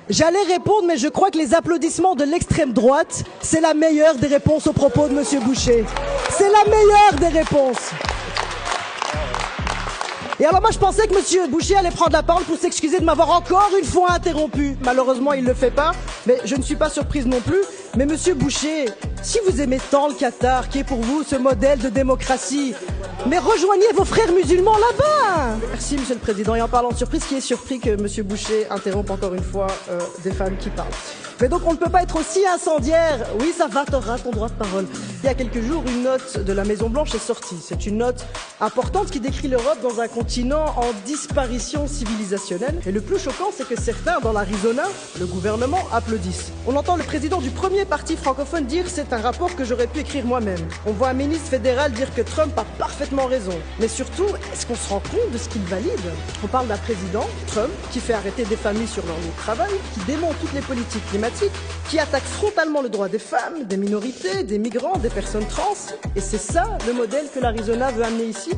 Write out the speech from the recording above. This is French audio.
J'allais répondre, mais je crois que les applaudissements de l'extrême droite, c'est la meilleure des réponses aux propos de Monsieur Boucher. C'est la meilleure des réponses. Et alors moi je pensais que Monsieur Boucher allait prendre la parole pour s'excuser de m'avoir encore une fois interrompu. Malheureusement il ne le fait pas, mais je ne suis pas surprise non plus. Mais Monsieur Boucher, si vous aimez tant le Qatar, qui est pour vous ce modèle de démocratie, mais rejoignez vos frères musulmans là-bas. Merci Monsieur le Président. Et en parlant de surprise, qui est surpris que Monsieur Boucher interrompe encore une fois des femmes qui parlent. Mais donc on ne peut pas être aussi incendiaire. Oui, ça va, t'auras ton droit de parole. Il y a quelques jours, une note de la Maison-Blanche est sortie. C'est une note importante qui décrit l'Europe dans un continent en disparition civilisationnelle. Et le plus choquant, c'est que certains, dans l'Arizona, le gouvernement, applaudissent. On entend le président du premier parti francophone dire « c'est un rapport que j'aurais pu écrire moi-même ». On voit un ministre fédéral dire que Trump a parfaitement raison. Mais surtout, est-ce qu'on se rend compte de ce qu'il valide? On parle d'un président, Trump, qui fait arrêter des familles sur leur lieu de travail, qui démonte toutes les politiques climatiques, qui attaque frontalement le droit des femmes, des minorités, des migrants, des personnes trans. Et c'est ça le modèle que l'Arizona veut amener ici?